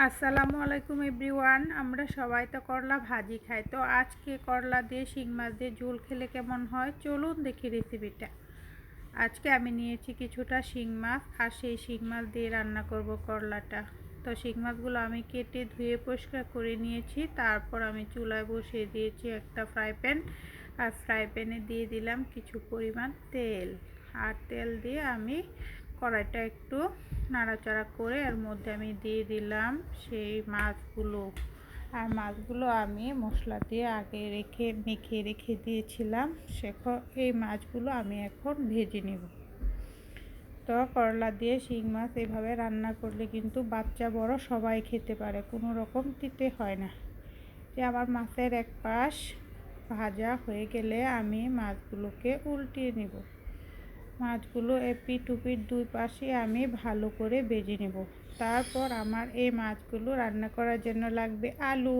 আসসালামু আলাইকুম এভরিওয়ান। আমরা সবাই তো করলা ভাজি খাই, তো আজকে করলা দিয়ে শিং মাছ দিয়ে ঝোল খেলে কেমন হয় চলুন দেখি রেসিপিটা। আজকে আমি নিয়েছি কিছুটা শিং মাছ, আর সেই শিং মাছ দিয়ে রান্না করব করলাটা। তো শিং মাছগুলো আমি কেটে ধুয়ে পরিষ্কার করে নিয়েছি। তারপর আমি চুলায় বসিয়ে দিয়েছি একটা ফ্রাই প্যান, আর ফ্রাই প্যানে দিয়ে দিলাম কিছু পরিমাণ তেল। আর তেল দিয়ে আমি কড়াইটা একটু নাড়াচাড়া করে এর মধ্যে আমি দিয়ে দিলাম সেই মাছগুলো। আর মাছগুলো আমি মশলা দিয়ে আগে মেখে রেখে দিয়েছিলাম। এই মাছগুলো আমি এখন ভেজে নেব। তো করলা দিয়ে শিং মাছ এভাবে রান্না করলে কিন্তু বাচ্চা বড় সবাই খেতে পারে, কোনো রকম তিতে হয় না। যে আমার মাছের এক পাশ ভাজা হয়ে গেলে আমি মাছগুলোকে উল্টিয়ে নেব। মাছগুলো এপিট ওপিট দুই পাশে আমি ভালো করে ভেজে নেব। তারপর আমার এই মাছগুলো রান্না করার জন্য লাগবে আলু।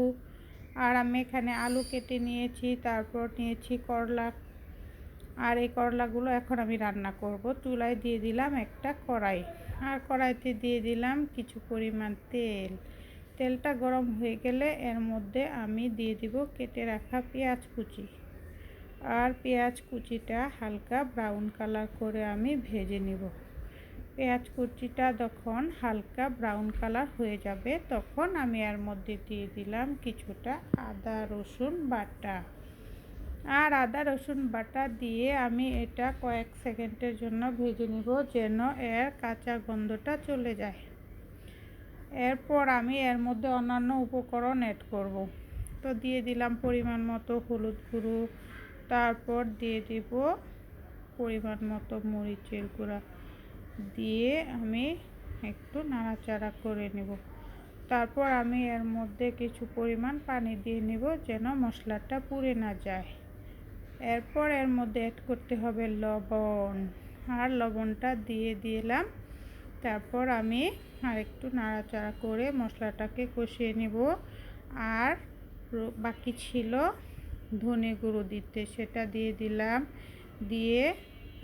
আর আমি এখানে আলু কেটে নিয়েছি, তারপর নিয়েছি করলা। আর এই করলাগুলো এখন আমি রান্না করব। চুলায় দিয়ে দিলাম একটা কড়াই, আর কড়াইতে দিয়ে দিলাম কিছু পরিমাণ তেল। তেলটা গরম হয়ে গেলে এর মধ্যে আমি দিয়ে দিব কেটে রাখা পেঁয়াজ কুচি। আর পেঁয়াজ কুচিটা হালকা ব্রাউন কালার করে আমি ভেজে নেব। পেঁয়াজ কুচিটা যখন হালকা ব্রাউন কালার হয়ে যাবে তখন আমি এর মধ্যে দিয়ে দিলাম কিছুটা আদা রসুন বাটা। আর আদা রসুন বাটা দিয়ে আমি এটা কয়েক সেকেন্ডের জন্য ভেজে নিব, যেন এর কাঁচা গন্ধটা চলে যায়। এরপর আমি এর মধ্যে অন্যান্য উপকরণ অ্যাড করব। তো দিয়ে দিলাম পরিমাণ মতো হলুদ গুঁড়ো, তারপর দিয়ে দিব পরিমাণ মতো মরিচের গুঁড়া, দিয়ে আমি একটু নাড়াচাড়া করে নেব। তারপর আমি এর মধ্যে কিছু পরিমাণ পানি দিয়ে নেব, যেন মশলাটা পুড়ে না যায়। এরপর এর মধ্যে অ্যাড করতে হবে লবণ, আর লবণটা দিয়ে দিলাম। তারপর আমি আরেকটু নাড়াচাড়া করে মশলাটাকে কষিয়ে নেব। আর বাকি ছিল ধনে গুঁড়ো দিতে, সেটা দিয়ে দিলাম। দিয়ে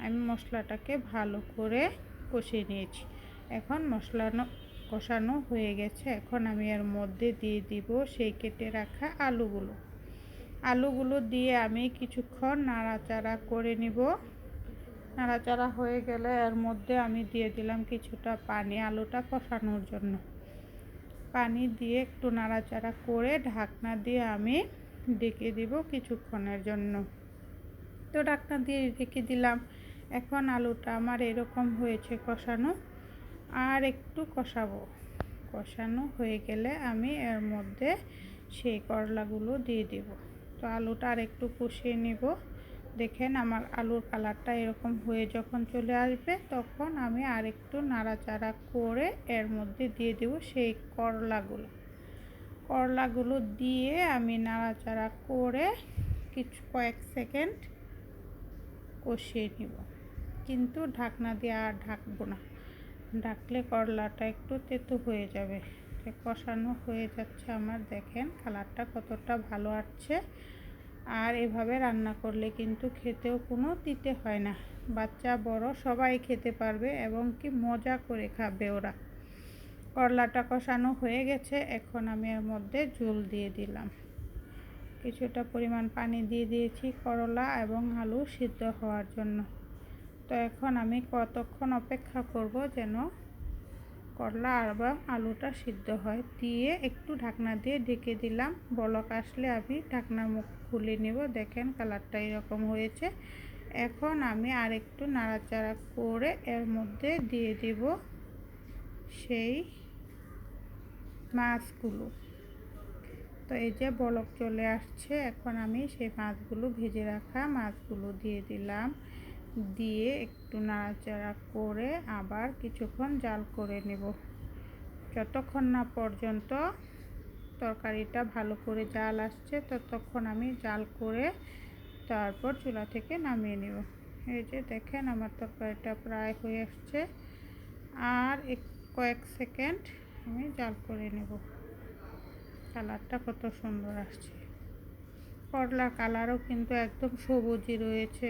আমি মশলাটাকে ভালো করে কষিয়ে নিয়েছি। এখন মশলা কষানো হয়ে গেছে। এখন আমি এর মধ্যে দিয়ে দিব সেই কেটে রাখা আলুগুলো দিয়ে আমি কিছুক্ষণ নাড়াচাড়া করে নিব। নাড়াচাড়া হয়ে গেলে এর মধ্যে আমি দিয়ে দিলাম কিছুটা পানি আলুটা কষানোর জন্য। পানি দিয়ে একটু নাড়াচাড়া করে ঢাকনা দিয়ে আমি ঢেকে দিব কিছুক্ষণের জন্য। তো ঢাকনা দিয়ে ঢেকে দিলাম। এখন আলুটা আমার এরকম হয়েছে কষানো, আর একটু কষানো হয়ে গেলে আমি এর মধ্যে সেই করলাগুলো দিয়ে দেব। তো আলুটা আর একটু কষিয়ে নেব। দেখেন আমার আলুর কালারটা এরকম হয়ে যখন চলে আসবে তখন আমি আর একটু নাড়াচাড়া করে এর মধ্যে দিয়ে দেব সেই করলাগুলো দিয়ে আমি নাড়াচাড়া করে কয়েক সেকেন্ড কষিয়ে নিব। কিন্তু ঢাকনা দিয়ে আর ঢাকবো না, ঢাকলে করলাটা একটু তেতো হয়ে যাবে। কষানো হয়ে যাচ্ছে আমার, দেখেন কালারটা কতটা ভালো আসছে। আর এভাবে রান্না করলে কিন্তু খেতেও কোনো তিতে হয় না, বাচ্চা বড় সবাই খেতে পারবে এবং কি মজা করে খাবে ওরা। করলাটা কষানো হয়ে গেছে, এখন আমি এর মধ্যে ঝোল দিয়ে দিলাম। কিছুটা পরিমাণ পানি দিয়ে দিয়েছি করলা এবং আলু সিদ্ধ হওয়ার জন্য। তো এখন আমি কতক্ষণ অপেক্ষা করব যেন করলা এবং আলুটা সিদ্ধ হয়। দিয়ে একটু ঢাকনা দিয়ে ঢেকে দিলাম। বলক আসলে আমি ঢাকনার মুখ খুলে নেব। দেখেন কালারটা এরকম হয়েছে। এখন আমি আর একটু নাড়াচাড়া করে এর মধ্যে দিয়ে দেব সেই মাছগুলো। তো এই যে বলক চলে আসছে, এখন আমি সেই মাছগুলো ভেজে রাখা মাছগুলো দিয়ে দিলাম। দিয়ে একটু নাড়াচাড়া করে আবার কিছুক্ষণ জাল করে নেব, যতক্ষণ না পর্যন্ত তরকারিটা ভালো করে জাল আসছে ততক্ষণ আমি জাল করে তারপর চুলা থেকে নামিয়ে নেব। এই যে দেখেন আমার তরকারিটা প্রায় হয়ে আসছে, আর কয়েক সেকেন্ড আমি জাল করে নেব। কালারটা কত সুন্দর আসছে, করলার কালারও কিন্তু একদম সবুজই রয়েছে।